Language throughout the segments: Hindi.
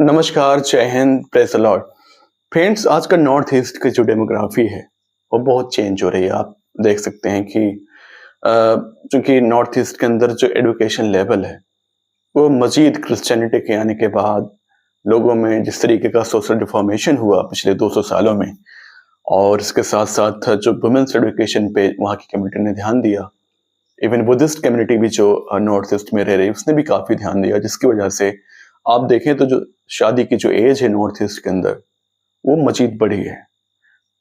नमस्कार, जय Hind, praise the Lord. Friends, आज का नॉर्थ ईस्ट की जो डेमोग्राफी है, वो बहुत चेंज हो रही है। आप देख सकते हैं कि अ, चूँकि नॉर्थ ईस्ट के अंदर जो एजुकेशन लेवल है, वो मज़ीद क्रिश्चियनिटी के आने के बाद लोगों में जिस तरीके का सोशल रिफॉर्मेशन हुआ पिछले 200 सालों में, और इसके साथ-साथ जो वुमेन्स एजुकेशन पे वहाँ की कम्युनिटी ने ध्यान दिया। इवन बुद्धिस्ट कम्युनिटी भी जो नॉर्थ ईस्ट में रह रही है, उसने भी काफ़ी ध्यान दिया, जिसकी वजह से आप देखें तो जो शादी की जो एज है नॉर्थ ईस्ट के अंदर, वो मज़ीद बढ़ी है।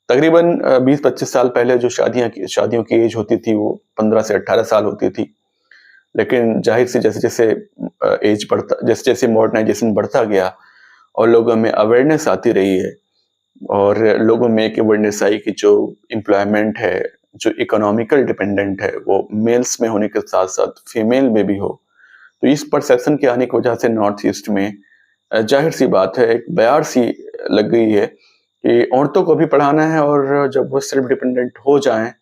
तकरीबन 20-25 साल पहले जो शादियों की एज होती थी, वो 15 से 18 साल होती थी। लेकिन ज़ाहिर-सी जैसे-जैसे एज बढ़ता जैसे-जैसे मॉडर्नाइज़ेशन बढ़ता गया और लोगों में अवेयरनेस आती रही है, और लोगों में एक अवेयरनेस आई कि जो एम्प्लॉयमेंट है, जो इकोनॉमिकल डिपेंडेंट है, वो मेल्स में होने के साथ-साथ फीमेल में भी हो। तो इस परसेप्शन के आने की वजह से नॉर्थ ईस्ट में ज़ाहिर-सी बात है, एक बयार-सी लग गई है कि औरतों को भी पढ़ाना है, और जब वो सेल्फ डिपेंडेंट हो जाएँ,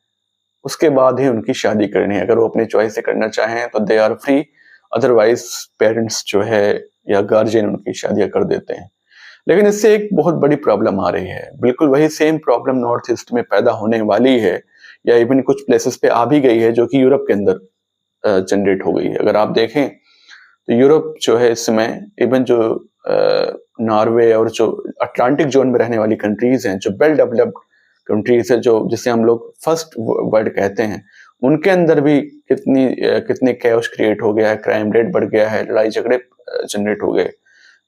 उसके बाद ही उनकी शादी करनी है। अगर वो अपनी चॉइस से करना चाहें तो they are free, otherwise parents जो है या गार्जियन उनकी शादियाँ कर देते हैं। लेकिन इससे एक बहुत बड़ी प्रॉब्लम आ रही है। बिल्कुल वही सेम प्रॉब्लम नॉर्थ ईस्ट में पैदा होने वाली है, या इवन कुछ प्लेसेस पे आ भी गई है, जो कि यूरोप के अंदर जनरेट हो गई है। अगर आप देखें तो यूरोप जो है इस समय, इवन जो नॉर्वे और जो अटलांटिक जोन में रहने वाली कंट्रीज हैं, जो वेल डेवलप्ड कंट्रीज है, जो जिसे हम लोग फर्स्ट वर्ल्ड कहते हैं, उनके अंदर भी कितने कैओस क्रिएट हो गया है, क्राइम रेट बढ़ गया है, लड़ाई झगड़े जनरेट हो गए।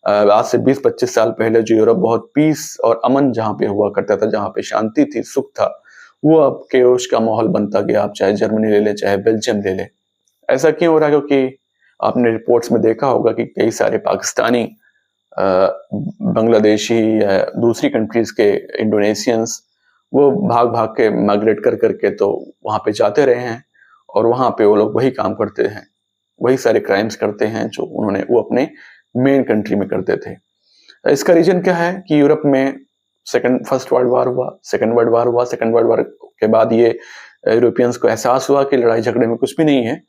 आज से 20-25 साल पहले जो यूरोप बहुत पीस और अमन जहाँ पे हुआ करता था, जहाँ पे शांति थी, सुख था, वो अब कैओस का माहौल बनता गया। आप चाहे जर्मनी ले लें, चाहे बेल्जियम ले लें। ऐसा क्यों हो रहा है? क्योंकि आपने रिपोर्ट्स में देखा होगा कि कई सारे पाकिस्तानी, बांग्लादेशी या दूसरी कंट्रीज के इंडोनेशियंस, वो भाग-भाग के माइग्रेट कर के तो वहाँ पे जाते रहे हैं, और वहाँ पे वो लोग वही काम करते हैं, वही सारे क्राइम्स करते हैं जो वो अपने मेन कंट्री में करते थे। इसका रीज़न क्या है कि यूरोप में फर्स्ट वर्ल्ड वॉर हुआ, सेकंड वर्ल्ड वॉर हुआ, सेकंड वर्ल्ड वॉर के बाद ये यूरोपियंस को एहसास हुआ कि लड़ाई झगड़े में कुछ भी नहीं है।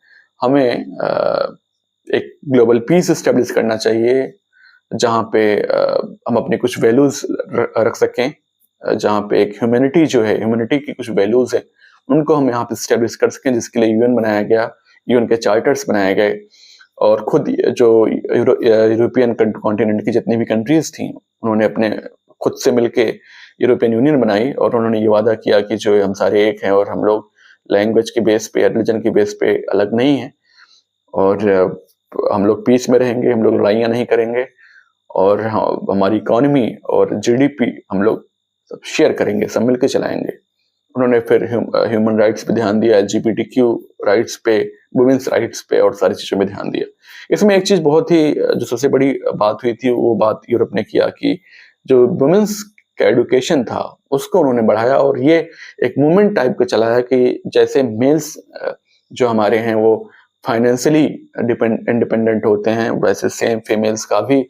हमें एक ग्लोबल पीस एस्टेब्लिश करना चाहिए, जहाँ पे हम अपने कुछ वैल्यूज़ रख सकें, जहाँ पे एक ह्यूमैनिटी जो है, ह्यूमैनिटी की कुछ वैल्यूज़ हैं, उनको हम यहाँ पे एस्टेब्लिश कर सकें, जिसके लिए यूएन बनाया गया, यूएन के चार्टर्स बनाए गए। और खुद जो यूरोपियन कॉन्टिनेंट की जितनी भी कंट्रीज़ थीं, उन्होंने अपने खुद से मिलके यूरोपियन यूनियन बनाई, और उन्होंने ये वादा किया कि जो हम सारे एक हैं, और हम लोग लैंग्वेज के बेस पे या रिलीजन के बेस पे अलग नहीं हैं, और हम लोग पीस में रहेंगे, हम लोग लड़ाइयाँ नहीं करेंगे, और हमारी इकोनॉमी और जीडीपी हम लोग सब शेयर करेंगे, सब मिलके चलाएँगे। उन्होंने फिर ह्यूमन राइट्स पे ध्यान दिया, एलजीबीटीक्यू राइट्स पे, वुमेन्स राइट्स पे, और सारी चीज़ों में ध्यान दिया। इसमें एक चीज़ बहुत ही जो सबसे बड़ी बात हुई थी, वो बात यूरोप ने किया कि जो वुमेन्स का एजुकेशन था, उसको उन्होंने बढ़ाया, और ये एक मूवमेंट टाइप का चला है कि जैसे मेल्स जो हमारे हैं, वो फाइनेंशियली इंडिपेंडेंट होते हैं, वैसे सेम फीमेल्स का भी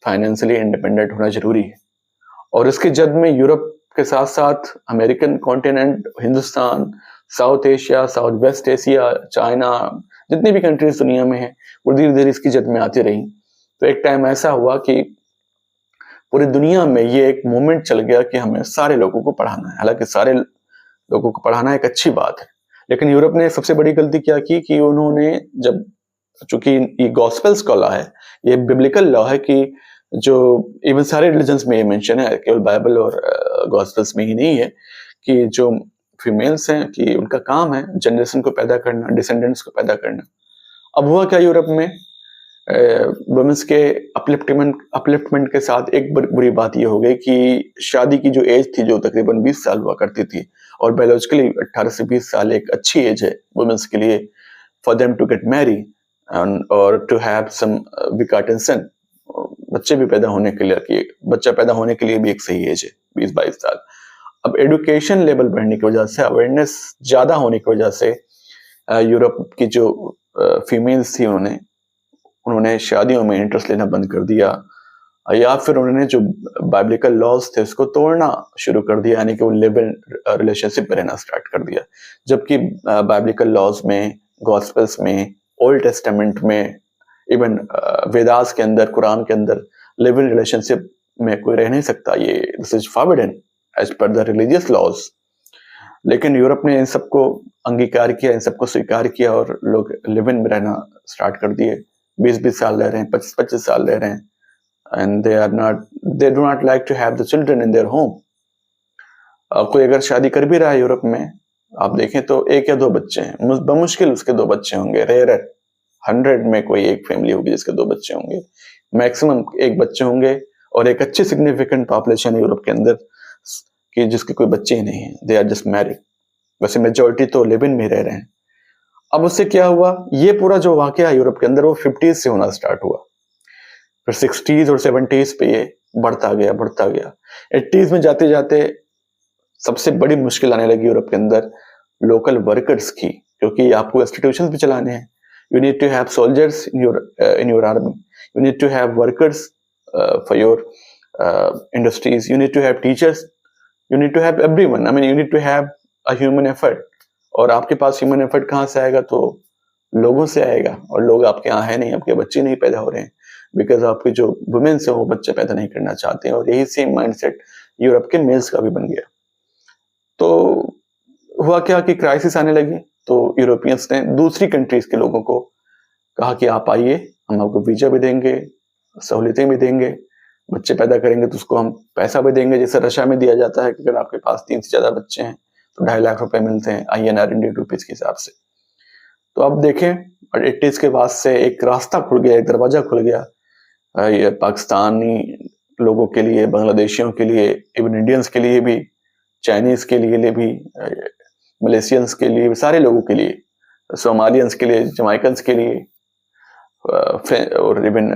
फाइनेंशियली इंडिपेंडेंट होना ज़रूरी है। और इसकी जद में यूरोप के साथ-साथ American continent, Hindustan, south Asia, south west Asia, China, जितनी भी कंट्रीज़ दुनिया में हैं, वो धीरे-धीरे इसकी जद में आती रहीं। तो एक टाइम ऐसा हुआ कि पूरी दुनिया में ये एक मूवमेंट चल गया कि हमें सारे लोगों को पढ़ाना है। हालाँकि सारे लोगों को पढ़ाना एक अच्छी बात है, लेकिन यूरोप ने सबसे बड़ी गलती क्या की कि उन्होंने जब, चूँकि ये गॉस्पेल्स का लॉ है, ये बिब्लिकल लॉ है कि जो इवन सारे रिलीजन्स में ये मेंशन है, केवल बाइबल और गॉस्पेल्स में ही नहीं है, कि जो फीमेल्स हैं कि उनका काम है जनरेशन को पैदा करना, डिसेंडेंट्स को पैदा करना। अब हुआ क्या यूरोप में, वुमेन्स के अपलिफ्टमेंट के साथ एक बुरी बात ये हो गई कि शादी की जो एज थी, जो तकरीबन 20 साल हुआ करती थी, और बायोलॉजिकली 18 से 20 साल एक अच्छी एज है वुमेन्स के लिए, for them to get marry और टू हैव सम विकाटेन सन, बच्चे भी पैदा होने के लिए, कि बच्चा पैदा होने के लिए भी एक सही एज है 20-22 साल। अब एजुकेशन लेवल बढ़ने की वजह से, अवेयरनेस ज़्यादा होने की वजह से, यूरोप की जो फीमेल्स थी, उन्होंने शादियों में इंटरेस्ट लेना बंद कर दिया, या फिर उन्होंने जो बाइब्लिकल लॉज थे उसको तोड़ना शुरू कर दिया, यानी कि वो लिव इन रिलेशनशिप में रहना स्टार्ट कर दिया। जबकि बाइब्लिकल लॉज में, गॉस्पेल्स में, ओल्ड टेस्टामेंट में, इवन वेदास के अंदर, कुरान के अंदर लिव इन रिलेशनशिप में कोई रह नहीं सकता, ये this is forbidden as per the religious laws. लेकिन यूरोप ने इन सबको अंगीकार किया, इन सबको स्वीकार किया और लोग लिव इन में रहना स्टार्ट कर दिए। 20-20 साल रह रहे हैं, 25-25 साल रह रहे हैं, and they do not like to have the children in their home. कोई अगर शादी कर भी रहा है यूरोप में, आप देखें तो 1 या 2 बच्चे हैं, बमुश्किल उसके 2 बच्चे होंगे, रेयर 100 में कोई एक फैमिली होगी जिसके 2 बच्चे होंगे, मैक्सिमम 1 बच्चे होंगे। और एक अच्छी सिग्निफिकेंट पॉपुलेशन है यूरोप के अंदर कि जिसके कोई बच्चे ही नहीं है, दे आर जस्ट मैरिड। वैसे मेजोरिटी तो लिव इन में रह रहे हैं। अब उससे क्या हुआ, ये पूरा जो वाकया यूरोप के अंदर वो 50s से होना स्टार्ट हुआ, फिर 60s और 70s पे ये बढ़ता गया 80s में जाते जाते सबसे बड़ी मुश्किल आने लगी यूरोप के अंदर लोकल वर्कर्स की, क्योंकि आपको इंस्टीट्यूशंस भी चलाने हैं। You need to have soldiers in your army, you need to have workers for your industries, you need to have teachers, you need to have everyone. I mean you need to have a human effort. और आपके पास ह्यूमन एफर्ट कहाँ से आएगा, तो लोगों से आएगा, और लोग आपके यहाँ है नहीं, आपके बच्चे नहीं पैदा हो रहे हैं, बिकॉज आपकी जो वुमेन्स है वो बच्चे पैदा नहीं करना चाहते हैं। और यही सेम माइंडसेट यूरोप के मेल्स का भी बन गया। तो हुआ क्या कि क्राइसिस आने लगी, तो यूरोपियंस ने दूसरी कंट्रीज के लोगों को कहा कि आप आइए, हम आपको वीजा भी देंगे, सहूलियतें भी देंगे, बच्चे पैदा करेंगे तो उसको हम पैसा भी देंगे, जैसे रशिया में दिया जाता है कि अगर आपके पास 3 से ज्यादा बच्चे हैं तो 2.5 लाख रुपए मिलते हैं INR इंडियन रुपीज के हिसाब से। तो अब देखें, और 80s के बाद से एक रास्ता खुल गया, एक दरवाजा खुल गया ये पाकिस्तानी लोगों के लिए, बांग्लादेशियों के लिए, इवन इंडियंस के लिए भी, चाइनीज के लिए भी, मलेशियंस के लिए, सारे लोगों के लिए, सोमालियंस के लिए, जमाइकन्स के लिए, और इवन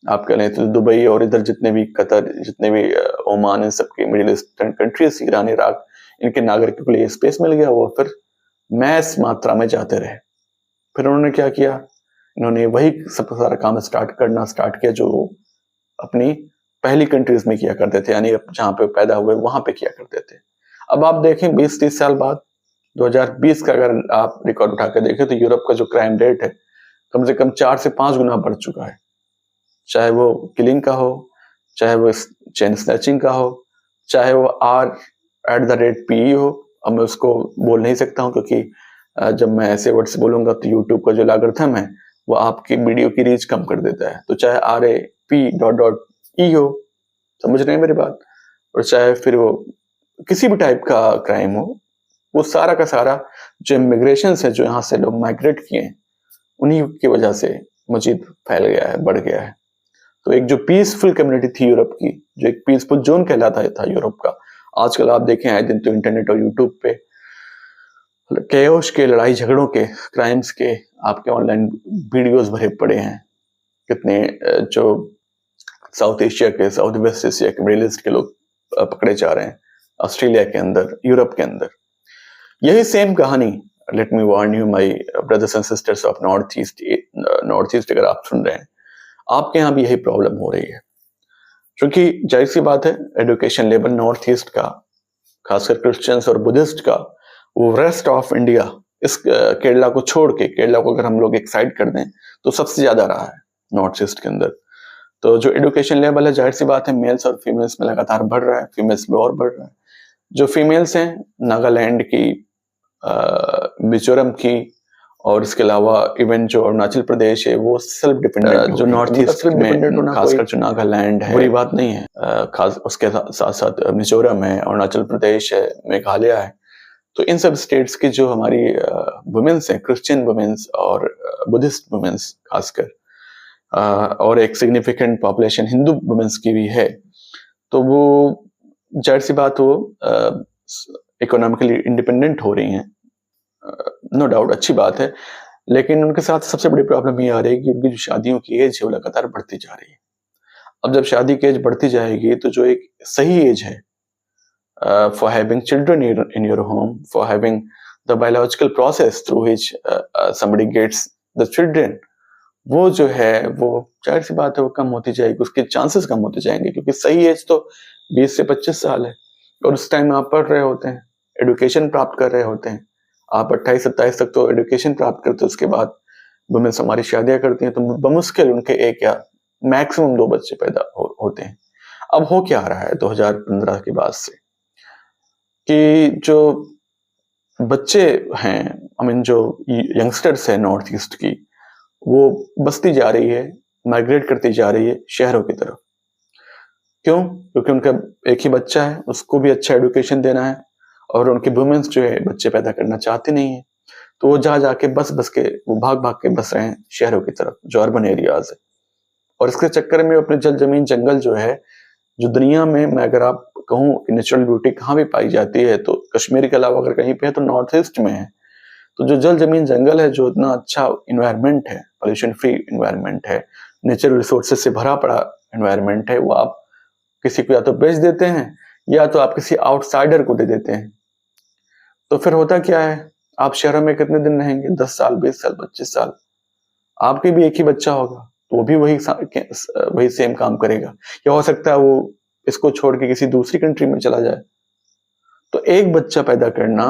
आप कह लें तो दुबई और इधर जितने भी कतर, जितने भी ओमान, इन सब के middle eastern countries, Iran, Iraq, इनके नागरिकों के लिए स्पेस मिल गया। वो फिर मैस मात्रा में जाते रहे। फिर उन्होंने क्या किया, इन्होंने वही सब सारा काम स्टार्ट किया जो अपनी पहली कंट्रीज में किया करते थे, यानी जहां पे पैदा हुए वहां पे किया करते थे। अब आप देखें 20-30 साल बाद 2020 का अगर आप रिकॉर्ड उठा के देखें तो यूरोप का जो क्राइम रेट है कम से कम 4 से 5 गुना बढ़ चुका है। चाहे वो किलिंग का हो, चाहे वो चेन स्नैचिंग का हो, चाहे वो R@PE हो। अब मैं उसको बोल नहीं सकता हूँ क्योंकि जब मैं ऐसे वर्ड से बोलूंगा तो यूट्यूब का जो लॉगरिथम है वो आपकी वीडियो की रीच कम कर देता है। तो चाहे RAP.E हो, समझ रहे हैं मेरी बात, और चाहे फिर वो किसी भी टाइप का क्राइम हो, वो सारा का सारा जो इमिग्रेशन है, जो यहाँ से लोग माइग्रेट किए हैं, उन्हीं की वजह से मजीद फैल गया है, बढ़ गया है। तो एक जो पीसफुल कम्युनिटी थी यूरोप की, जो एक पीसफुल जोन कहलाता था यूरोप का, आजकल आप देखें आए दिन तो इंटरनेट और यूट्यूब पे केओस के, लड़ाई झगड़ों के, क्राइम्स के आपके ऑनलाइन वीडियोस भरे पड़े हैं। कितने जो साउथ एशिया के, साउथ वेस्ट एशिया के, मिडिल ईस्ट के लोग पकड़े जा रहे हैं ऑस्ट्रेलिया के अंदर, यूरोप के अंदर। यही सेम कहानी, let me warn you my brothers and sisters of north east, अगर आप सुन रहे हैं, आपके यहाँ भी यही प्रॉब्लम हो रही है। क्योंकि जाहिर सी बात है, एजुकेशन लेवल नॉर्थ ईस्ट का, खासकर क्रिश्चियंस और बुद्धिस्ट का, वो रेस्ट ऑफ इंडिया, इस केरला को छोड़ के, केरला को अगर हम लोग एक साइड कर दें तो सबसे ज्यादा रहा है नॉर्थ ईस्ट के अंदर। तो जो एजुकेशन लेवल है, जाहिर सी बात है, मेल्स और फीमेल्स में लगातार बढ़ रहा है, फीमेल्स में और बढ़ रहा है। जो फीमेल्स हैं नागालैंड की, मिजोरम की, और इसके अलावा इवन जो अरुणाचल प्रदेश है वो सेल्फ डिपेंडेंट, जो नॉर्थ ईस्ट में खासकर जो नागालैंड है, बुरी बात नहीं है, खास उसके साथ साथ मिजोरम है, अरुणाचल प्रदेश है, मेघालय है। तो इन सब स्टेट्स की जो हमारी वुमेन्स हैं, क्रिश्चियन वुमेन्स और बुद्धिस्ट वुमेन्स खासकर, और एक सिग्निफिकेंट पॉपुलेशन हिंदू वुमेन्स की भी है, तो वो जाहिर सी बात वो इकोनॉमिकली इंडिपेंडेंट हो रही हैं, नो डाउट, अच्छी बात है। लेकिन उनके साथ सबसे बड़ी प्रॉब्लम ये आ रही है कि उनकी जो शादियों की एज है वो लगातार बढ़ती जा रही है। अब जब शादी की एज बढ़ती जाएगी तो जो एक सही एज है for having children in your home, for having the biological process through which somebody gets the children, वो जो है वो जाहिर सी बात है वो कम होती जाएगी, उसके चांसेस कम होते जाएंगे। क्योंकि सही एज तो 20 से 25 साल है और उस टाइम आप पढ़ रहे होते हैं, एडुकेशन प्राप्त कर रहे होते हैं। आप 28-27 तक तो एडुकेशन प्राप्त करते हैं, उसके बाद वुमेन्स हमारी शादियां करती हैं तो बमुश्किल उनके 1 या मैक्सिमम 2 बच्चे पैदा होते हैं। अब हो क्या रहा है 2015 के बाद से कि जो बच्चे हैं, आई मीन जो यंगस्टर्स है नॉर्थ ईस्ट की, वो बसती जा रही है, माइग्रेट करती जा रही है शहरों की तरफ। क्यों? क्योंकि उनका एक ही बच्चा है, उसको भी अच्छा एजुकेशन देना है और उनकी वुमेन्स जो है बच्चे पैदा करना चाहती नहीं है। तो वो जा जाके बस के वो भाग के बस रहे हैं शहरों की तरफ, जो अर्बन एरियाज है। और इसके चक्कर में अपने जल जमीन जंगल जो है, जो दुनिया में मैं अगर आप कहूँ कि नेचुरल ब्यूटी कहाँ भी पाई जाती है तो कश्मीर के अलावा अगर कहीं पे है तो नॉर्थ ईस्ट में है। तो जो जल जमीन जंगल है, जो इतना अच्छा इन्वायरमेंट है, पोल्यूशन फ्री इन्वायरमेंट है, नेचुरल रिसोर्सेज से भरा पड़ा इन्वायरमेंट है, वो आप किसी को या तो बेच देते हैं या तो आप किसी आउटसाइडर को दे देते हैं। तो फिर होता क्या है, आप शहरों में कितने दिन रहेंगे? 10 साल, 20 साल, 25 साल। आपके भी एक ही बच्चा होगा, तो वो भी वही सेम काम करेगा। या हो सकता है वो इसको छोड़ के किसी दूसरी कंट्री में चला जाए। तो एक बच्चा पैदा करना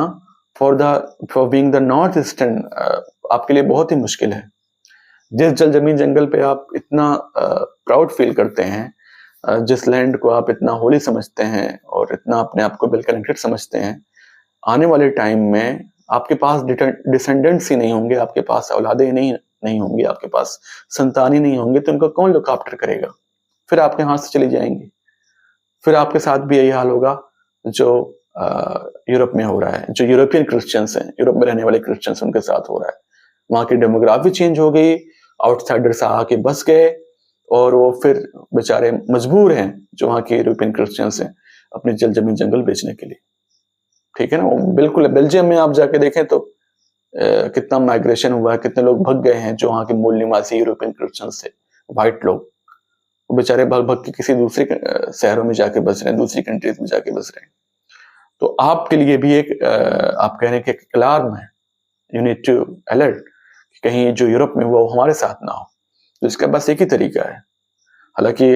for being the north eastern आपके लिए बहुत ही मुश्किल है। जिस जल जमीन जंगल पे आप इतना प्राउड फील करते हैं, जिस लैंड को आप इतना होली समझते हैं और इतना अपने आप को वेल कनेक्टेड समझते हैं, आने वाले टाइम में आपके पास डिसेंडेंट्स ही नहीं होंगे, आपके पास औलादे नहीं होंगी, आपके पास संतान ही नहीं होंगे, तो उनका कौन लुक आफ्टर करेगा? फिर आपके हाथ से चली जाएंगी। फिर आपके साथ भी यही हाल होगा जो यूरोप में हो रहा है, जो यूरोपियन क्रिश्चियंस हैं, यूरोप में रहने वाले क्रिश्चियंस, उनके साथ हो रहा है। वहां की डेमोग्राफी चेंज हो गई, आउटसाइडर्स आके बस गए और वो फिर बेचारे मजबूर हैं, जो वहां के यूरोपियन क्रिश्चियंस हैं, अपनी जल जमीन जंगल बेचने के लिए। ठीक है ना? बिल्कुल बेल्जियम में आप जाके देखें तो कितना माइग्रेशन हुआ है, कितने लोग भग गए हैं जो वहां के मूल निवासी यूरोपियन क्रिश्चियंस थे, व्हाइट लोग। वो बेचारे भग के किसी दूसरे शहरों में जाके बस रहे हैं, दूसरी कंट्रीज में जाके बस रहे हैं। तो आपके लिए भी एक आप कह रहे हैं कि अलार्म है, यू नीड टू अलर्ट, कहीं जो यूरोप में हुआ वो हमारे साथ ना हो। तो इसका बस एक ही तरीका है। हालांकि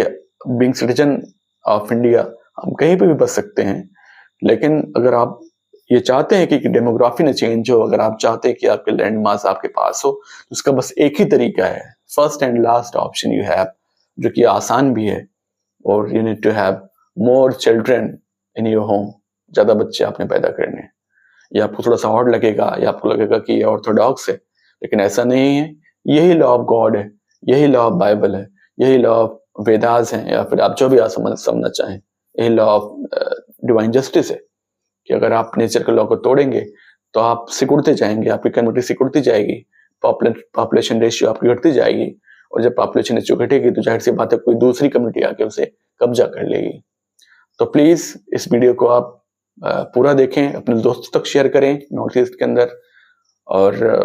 बीइंग सिटीजन ऑफ इंडिया हम कहीं पे भी बच सकते हैं, लेकिन अगर आप ये चाहते हैं कि डेमोग्राफी ना चेंज हो, अगर आप चाहते हैं कि आपके लैंड मास आपके पास हो, तो उसका बस एक ही तरीका है, first and last option you have, जो कि आसान भी है। और you need to have more children in your home. ज्यादा बच्चे आपने पैदा करने हैं। ये आपको थोड़ा सा ऑड लगेगा, या आपको लगेगा कि ये ऑर्थोडॉक्स है, लेकिन ऐसा नहीं है। यही लॉ ऑफ गॉड है, यही लॉ ऑफ बाइबल है, यही लॉ ऑफ वेदास है, या फिर आप जो भी आप समझना चाहें, यही लॉ ऑफ डिवाइन जस्टिस है कि अगर आप नेचर के लॉ को तोड़ेंगे तो आप सिकुड़ते जाएंगे, आपकी कम्युनिटी सिकुड़ती जाएगी, पॉपुलेशन रेशियो आपकी घटती जाएगी, और जब पॉपुलेशन रेशियो घटेगी तो जाहिर सी बात है कोई दूसरी कम्युनिटी आके उसे कब्जा कर लेगी। तो प्लीज इस वीडियो को आप पूरा देखें, अपने दोस्तों तक शेयर करें नॉर्थ ईस्ट के अंदर, और